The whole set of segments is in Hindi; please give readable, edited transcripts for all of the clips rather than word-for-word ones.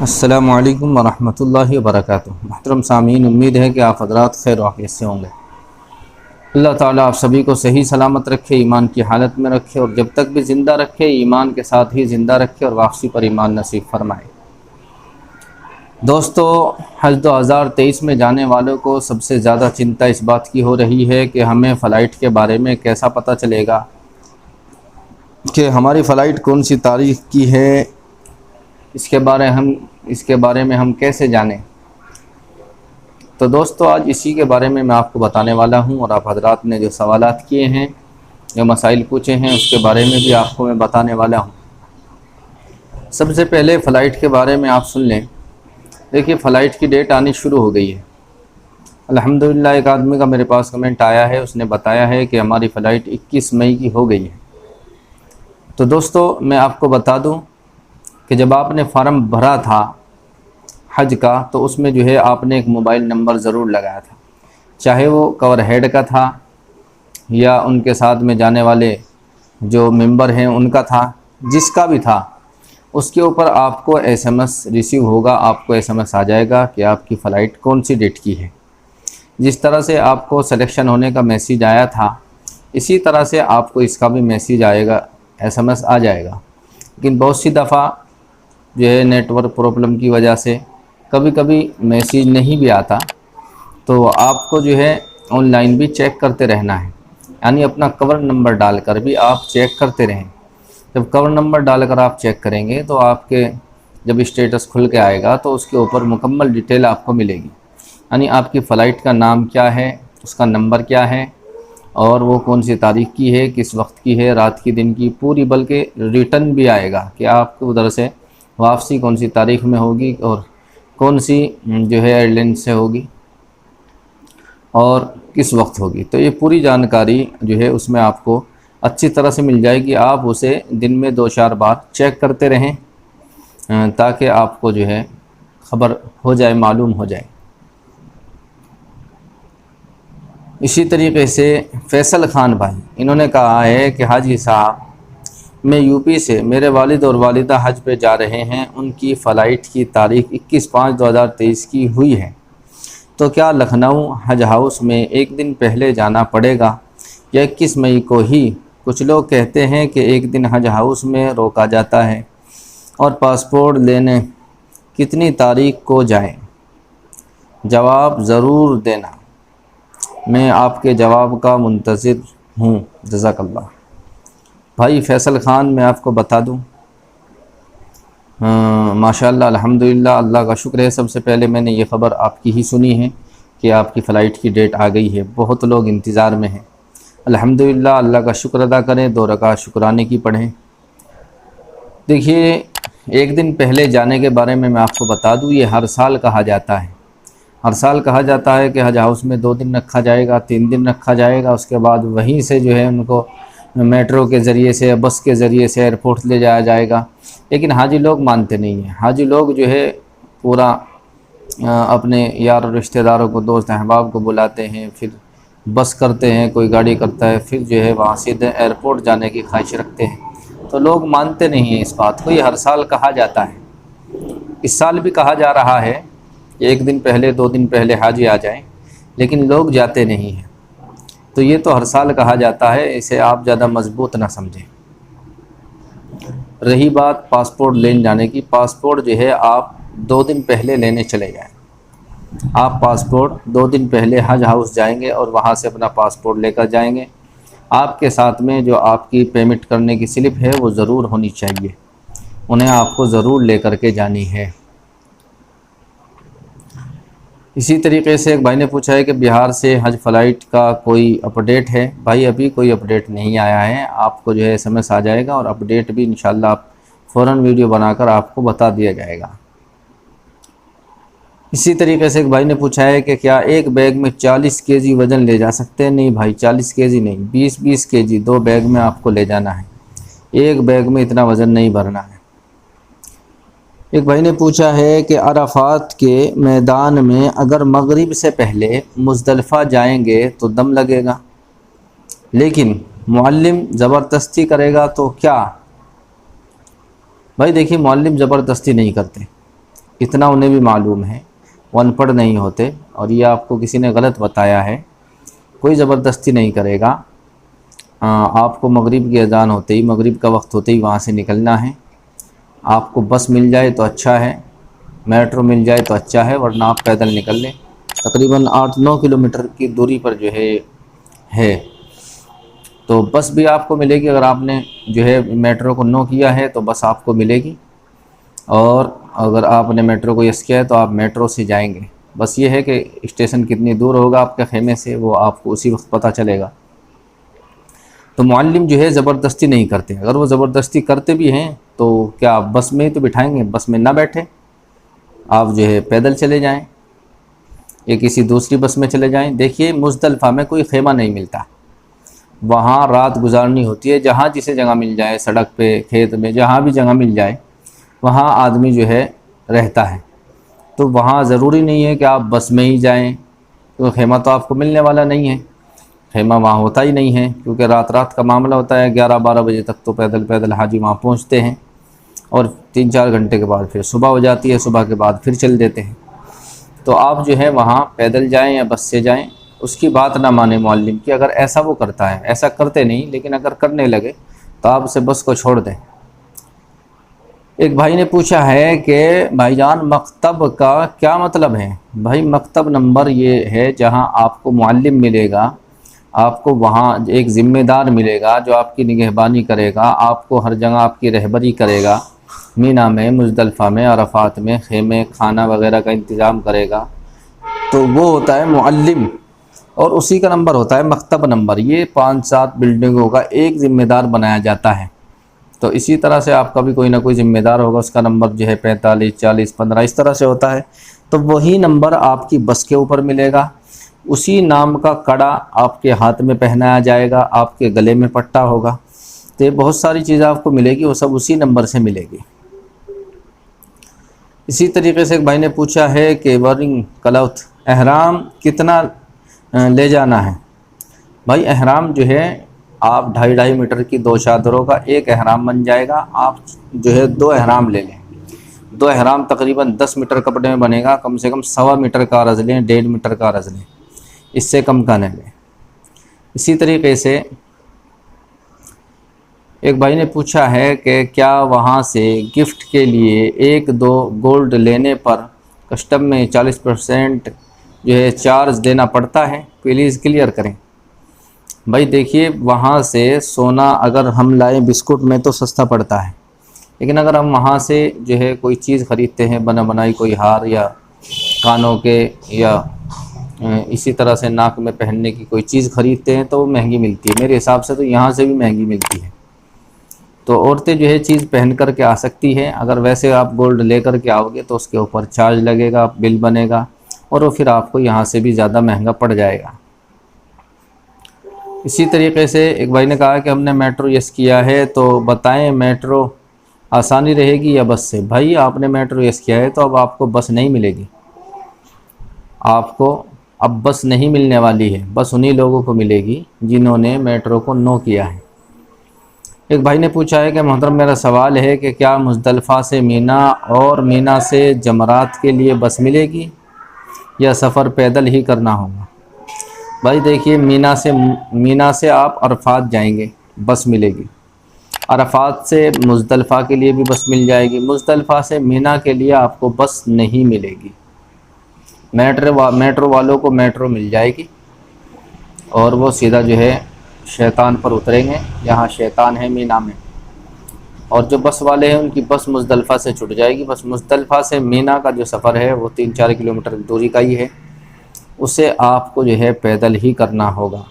अस्सलामु अलैकुम वरहमतुल्लाहि वबरकातुहू। मोहतरम सामीन, उम्मीद है कि आप हज़रात खैर वाक़ियत से होंगे। अल्लाह ताला आप सभी को सही सलामत रखे, ईमान की हालत में रखे और जब तक भी ज़िंदा रखे ईमान के साथ ही ज़िंदा रखे और वापसी पर ईमान नसीब फरमाए। दोस्तों, हज 2023 में जाने वालों को सबसे ज़्यादा चिंता इस बात की हो रही है कि हमें फ़लाइट के बारे में कैसा पता चलेगा कि हमारी फ़लाइट कौन सी तारीख़ की है। इसके बारे में हम कैसे जानें। तो दोस्तों, आज इसी के बारे में मैं आपको बताने वाला हूं और आप हजरात ने जो सवालात किए हैं, जो मसाइल पूछे हैं, उसके बारे में भी आपको मैं बताने वाला हूं। सबसे पहले फ़लाइट के बारे में आप सुन लें। देखिए, फ़लाइट की डेट आनी शुरू हो गई है अल्हम्दुलिल्लाह। एक आदमी का मेरे पास कमेंट आया है, उसने बताया है कि हमारी फ़लाइट 21 मई की हो गई है। तो दोस्तों, मैं आपको बता दूं कि जब आपने फ़ार्म भरा था हज का, तो उसमें जो है आपने एक मोबाइल नंबर ज़रूर लगाया था, चाहे वो कवर हेड का था या उनके साथ में जाने वाले जो मेंबर हैं उनका था, जिसका भी था, उसके ऊपर आपको एसएमएस रिसीव होगा। आपको एसएमएस आ जाएगा कि आपकी फ़लाइट कौन सी डेट की है। जिस तरह से आपको सिलेक्शन होने का मैसेज आया था, इसी तरह से आपको इसका भी मैसेज आएगा, एसएमएस आ जाएगा। लेकिन बहुत सी दफ़ा जो है नेटवर्क प्रॉब्लम की वजह से कभी कभी मैसेज नहीं भी आता, तो आपको जो है ऑनलाइन भी चेक करते रहना है, यानी अपना कवर नंबर डालकर भी आप चेक करते रहें। जब कवर नंबर डालकर आप चेक करेंगे तो आपके जब स्टेटस खुल के आएगा तो उसके ऊपर मुकम्मल डिटेल आपको मिलेगी, यानी आपकी फ़लाइट का नाम क्या है, उसका नंबर क्या है और वो कौन सी तारीख़ की है, किस वक्त की है, रात की, दिन की, पूरी, बल्कि रिटर्न भी आएगा कि आपको उधर से वापसी कौन सी तारीख़ में होगी और कौन सी जो है एयरलाइन से होगी और किस वक्त होगी। तो ये पूरी जानकारी जो है उसमें आपको अच्छी तरह से मिल जाएगी। आप उसे दिन में 2-4 बार चेक करते रहें ताकि आपको जो है ख़बर हो जाए, मालूम हो जाए। इसी तरीके से फैसल खान भाई, इन्होंने कहा है कि हाजी साहब, मैं यूपी से, मेरे वालिद और वालिदा हज पे जा रहे हैं, उनकी फ़लाइट की तारीख़ 21/5/2023 की हुई है, तो क्या लखनऊ हज हाउस में एक दिन पहले जाना पड़ेगा या 21 मई को ही? कुछ लोग कहते हैं कि एक दिन हज हाउस में रोका जाता है। और पासपोर्ट लेने कितनी तारीख़ को जाएं? जवाब ज़रूर देना, मैं आपके जवाब का मुंतज़िर हूँ। जज़ाकल्लाह। भाई फैसल खान, मैं आपको बता दूं, माशाअल्लाह अल्हम्दुलिल्लाह, अल्लाह का शुक्र है। सबसे पहले मैंने ये ख़बर आपकी ही सुनी है कि आपकी फ़लाइट की डेट आ गई है। बहुत लोग इंतज़ार में हैं। अल्हम्दुलिल्लाह, अल्लाह का शुक्र अदा करें, 2 रकात शुक्राने की पढ़ें। देखिए, एक दिन पहले जाने के बारे में मैं आपको बता दूं, ये हर साल कहा जाता है। हर साल कहा जाता है कि हज हाउस में 2 दिन रखा जाएगा, 3 दिन रखा जाएगा। उसके बाद वहीं से जो है उनको मेट्रो के ज़रिए से, बस के ज़रिए से एयरपोर्ट ले जाया जाएगा। लेकिन हाजी लोग मानते नहीं हैं। हाजी लोग जो है पूरा अपने यार रिश्तेदारों को, दोस्त अहबाब को बुलाते हैं, फिर बस करते हैं, कोई गाड़ी करता है, फिर जो है वहाँ सीधे एयरपोर्ट जाने की ख्वाहिश रखते हैं। तो लोग मानते नहीं हैं इस बात को। ये हर साल कहा जाता है। इस साल भी कहा जा रहा है कि एक दिन पहले, 2 दिन पहले हाजी आ जाएं, लेकिन लोग जाते नहीं हैं। तो ये तो हर साल कहा जाता है, इसे आप ज़्यादा मजबूत ना समझें। रही बात पासपोर्ट लेने जाने की, पासपोर्ट जो है आप 2 दिन पहले लेने चले जाएं। आप पासपोर्ट 2 दिन पहले हज हाउस जाएंगे और वहाँ से अपना पासपोर्ट लेकर जाएंगे। आपके साथ में जो आपकी पेमेंट करने की स्लिप है वो ज़रूर होनी चाहिए, उन्हें आपको ज़रूर लेकर के जानी है। इसी तरीके से एक भाई ने पूछा है कि बिहार से हज फ़लाइट का कोई अपडेट है? भाई अभी कोई अपडेट नहीं आया है। आपको जो है एसएमएस आ जाएगा और अपडेट भी इंशाल्लाह आप फ़ौरन वीडियो बनाकर आपको बता दिया जाएगा। इसी तरीके से एक भाई ने पूछा है कि क्या एक बैग में 40 केजी वज़न ले जा सकते हैं? नहीं भाई, 40 केजी नहीं, 20-20 केजी 2 बैग में आपको ले जाना है। एक बैग में इतना वज़न नहीं भरना है। एक भाई ने पूछा है कि अराफात के मैदान में अगर मगरिब से पहले मुज़दलिफ़ा जाएंगे तो दम लगेगा, लेकिन मुअल्लिम ज़बरदस्ती करेगा तो क्या? भाई देखिए, मुअल्लिम ज़बरदस्ती नहीं करते। इतना उन्हें भी मालूम है, वो अनपढ़ नहीं होते, और ये आपको किसी ने गलत बताया है। कोई ज़बरदस्ती नहीं करेगा। आपको मगरिब की अजान होते ही, मगरिब का वक्त होते ही वहाँ से निकलना है। आपको बस मिल जाए तो अच्छा है, मेट्रो मिल जाए तो अच्छा है, वरना आप पैदल निकल लें। तकरीबन 8-9 किलोमीटर की दूरी पर जो है। तो बस भी आपको मिलेगी, अगर आपने जो है मेट्रो को नो किया है तो बस आपको मिलेगी, और अगर आपने मेट्रो को यस किया है तो आप मेट्रो से जाएंगे। बस ये है कि स्टेशन कितनी दूर होगा आपके खेमे से, वो आपको उसी वक्त पता चलेगा। तो मुअल्लिम जो है ज़बरदस्ती नहीं करते। अगर वो ज़बरदस्ती करते भी हैं तो क्या आप बस में ही तो बिठाएंगे, बस में ना बैठे, आप जो है पैदल चले जाएं या किसी दूसरी बस में चले जाएं। देखिए, मुज़दलिफ़ा में कोई खेमा नहीं मिलता, वहाँ रात गुजारनी होती है। जहाँ जिसे जगह मिल जाए, सड़क पे, खेत में, जहाँ भी जगह मिल जाए वहाँ आदमी जो है रहता है। तो वहाँ ज़रूरी नहीं है कि आप बस में ही जाएं, तो खेमा तो आपको मिलने वाला नहीं है, खेमा वहाँ होता ही नहीं है, क्योंकि रात का मामला होता है। 11-12 बजे तक तो पैदल पैदल हाजी वहाँ पहुँचते हैं, और 3-4 घंटे के बाद फिर सुबह हो जाती है, सुबह के बाद फिर चल देते हैं। तो आप जो है वहाँ पैदल जाएं या बस से जाएं, उसकी बात ना माने मुअल्लिम की। अगर ऐसा वो करता है, ऐसा करते नहीं, लेकिन अगर करने लगे तो आप उसे बस को छोड़ दें। एक भाई ने पूछा है कि भाईजान मकतब का क्या मतलब है। भाई, मकतब नंबर ये है जहाँ आपको मुअल्लिम मिलेगा, आपको वहाँ एक ज़िम्मेदार मिलेगा जो आपकी निगहबानी करेगा, आपको हर जगह आपकी रहबरी करेगा, मीना में, मुज़दलिफ़ा में, अरफ़ात में, खेमे, खाना वगैरह का इंतज़ाम करेगा। तो वो होता है मुअल्लिम, और उसी का नंबर होता है मकतब नंबर। ये 5-7 बिल्डिंगों का एक ज़िम्मेदार बनाया जाता है। तो इसी तरह से आपका भी कोई ना कोई ज़िम्मेदार होगा, उसका नंबर जो है 45, 40, 15 इस तरह से होता है। तो वही नंबर आपकी बस के ऊपर मिलेगा, उसी नाम का कड़ा आपके हाथ में पहनाया जाएगा, आपके गले में पट्टा होगा। तो ये बहुत सारी चीज़ें आपको मिलेगी, वो सब उसी नंबर से मिलेगी। इसी तरीके से एक भाई ने पूछा है कि वेयरिंग क्लॉथ, एहराम कितना ले जाना है। भाई, एहराम जो है आप 2.5 मीटर की 2 चादरों का एक एहराम बन जाएगा। आप जो है 2 एहराम ले लें। 2 एहराम तकरीबन 10 मीटर कपड़े में बनेगा। कम से कम 1.25 मीटर का अर्ज़ लें, 1.5 मीटर का अर्ज़ लें, इससे कम का नहीं लें। इसी तरीके से एक भाई ने पूछा है कि क्या वहाँ से गिफ्ट के लिए 1-2 गोल्ड लेने पर कस्टम में 40% जो है चार्ज देना पड़ता है। प्लीज़ क्लियर करें। भाई देखिए, वहाँ से सोना अगर हम लाएं बिस्कुट में तो सस्ता पड़ता है, लेकिन अगर हम वहाँ से जो है कोई चीज़ ख़रीदते हैं, बना बनाई कोई हार या कानों के या इसी तरह से नाक में पहनने की कोई चीज़ ख़रीदते हैं तो वो महंगी मिलती है। मेरे हिसाब से तो यहाँ से भी महंगी मिलती है। तो औरतें जो है चीज़ पहन कर के आ सकती हैं। अगर वैसे आप गोल्ड ले कर के आओगे तो उसके ऊपर चार्ज लगेगा, बिल बनेगा, और वो फिर आपको यहाँ से भी ज़्यादा महंगा पड़ जाएगा। इसी तरीके से एक भाई ने कहा कि हमने मेट्रो यस किया है, तो बताएं मेट्रो आसानी रहेगी या बस से। भाई, आपने मेट्रो यस किया है तो अब आपको बस नहीं मिलेगी, आपको अब बस नहीं मिलने वाली है। बस उन्हीं लोगों को मिलेगी जिन्होंने मेट्रो को नो किया है। एक भाई ने पूछा है कि मोहतरम, मेरा सवाल है कि क्या मुज़दलिफ़ा से मीना और मीना से जमरात के लिए बस मिलेगी या सफ़र पैदल ही करना होगा। भाई देखिए, मीना से आप अरफात जाएंगे, बस मिलेगी। अरफात से मुज़दलिफ़ा के लिए भी बस मिल जाएगी। मुज़दलिफ़ा से मीना के लिए आपको बस नहीं मिलेगी। मेट्रो वालों को मेट्रो मिल जाएगी, और वो सीधा जो है शैतान पर उतरेंगे। यहाँ शैतान है मीना में। और जो बस वाले हैं उनकी बस मुज़दलिफ़ा से छूट जाएगी। बस मुज़दलिफ़ा से मीना का जो सफ़र है वो 3-4 किलोमीटर दूरी का ही है, उसे आपको जो है पैदल ही करना होगा।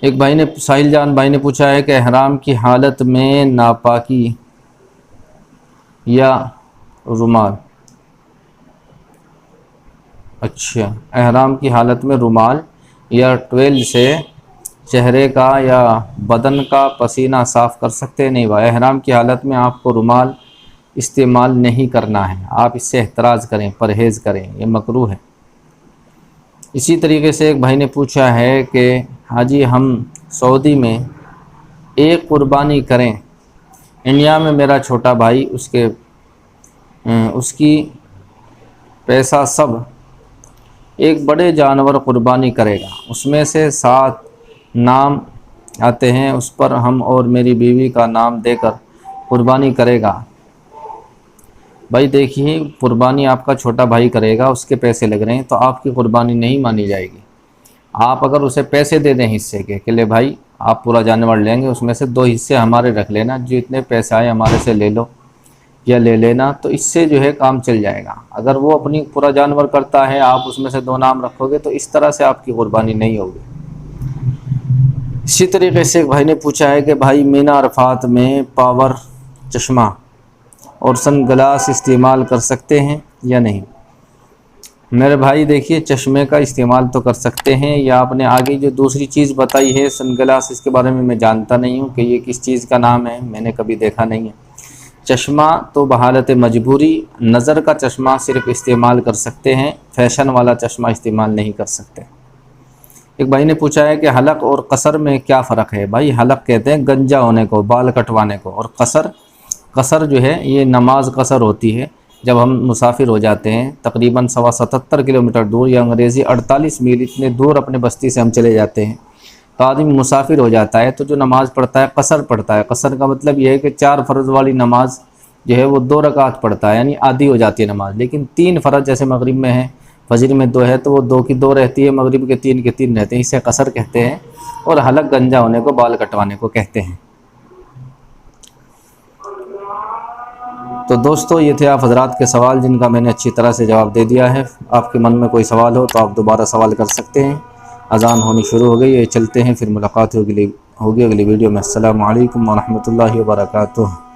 एक भाई ने, साहिल जान भाई ने पूछा है कि एहराम की हालत में नापाकी या रुमाल। अच्छा, एहराम की हालत में रुमाल या टवेल से चेहरे का या बदन का पसीना साफ़ कर सकते हैं। नहीं भाई, एहराम की हालत में आपको रुमाल इस्तेमाल नहीं करना है। आप इससे एहतराज़ करें, परहेज़ करें, ये मकरूह है। इसी तरीके से एक भाई ने पूछा है कि हाजी, हम सऊदी में एक कुर्बानी करें। इंडिया में मेरा छोटा भाई, उसके उसकी पैसा सब एक बड़े जानवर कुर्बानी करेगा, उसमें से 7 नाम आते हैं, उस पर हम और मेरी बीवी का नाम देकर कुर्बानी करेगा। भाई देखिए, कुर्बानी आपका छोटा भाई करेगा, उसके पैसे लग रहे हैं, तो आपकी कुर्बानी नहीं मानी जाएगी। आप अगर उसे पैसे दे दें हिस्से के कि ले भाई आप पूरा जानवर लेंगे, उसमें से 2 हिस्से हमारे रख लेना, जो इतने पैसे आए हमारे से ले लो या ले लेना, तो इससे जो है काम चल जाएगा। अगर वो अपनी पूरा जानवर करता है, आप उसमें से 2 नाम रखोगे, तो इस तरह से आपकी कुर्बानी नहीं होगी। इसी तरीके से एक भाई ने पूछा है कि भाई मीना अरफात में पावर चश्मा और सन ग्लास इस्तेमाल कर सकते हैं या नहीं। मेरे भाई देखिए, चश्मे का इस्तेमाल तो कर सकते हैं, या आपने आगे जो दूसरी चीज़ बताई है सन ग्लास, इसके बारे में मैं जानता नहीं हूँ कि ये किस चीज़ का नाम है, मैंने कभी देखा नहीं है। चश्मा तो बहालत मजबूरी, नज़र का चश्मा सिर्फ इस्तेमाल कर सकते हैं, फैशन वाला चश्मा इस्तेमाल नहीं कर सकते। एक भाई ने पूछा है कि हलक और कसर में क्या फ़र्क है। भाई हलक कहते हैं गंजा होने को, बाल कटवाने को, और कसर जो है ये नमाज कसर होती है। जब हम मुसाफिर हो जाते हैं तकरीबन 77 किलोमीटर दूर, या अंग्रेज़ी 48 मील, इतने दूर अपने बस्ती से हम चले जाते हैं, तो आदमी मुसाफिर हो जाता है, तो जो नमाज़ पढ़ता है कसर पढ़ता है। कसर का मतलब यह है कि 4 फ़र्ज़ वाली नमाज जो है वो 2 रकात पढ़ता है, यानी आधी हो जाती है नमाज। लेकिन 3 फ़र्ज़ जैसे मगरिब में है, फजर में 2 है, तो वो 2 की 2 रहती है, मगरिब के 3 के 3 रहते हैं, इसे कसर कहते हैं। और हलक गंजा होने को, बाल कटवाने को कहते हैं। तो दोस्तों, ये थे आप हज़रात के सवाल, जिनका मैंने अच्छी तरह से जवाब दे दिया है। आपके मन में कोई सवाल हो तो आप दोबारा सवाल कर सकते हैं। अज़ान होनी शुरू हो गई है, चलते हैं, फिर मुलाकात होगी अगली वीडियो में। अस्सलामु अलैकुम व रहमतुल्लाहि व बरकातुहू।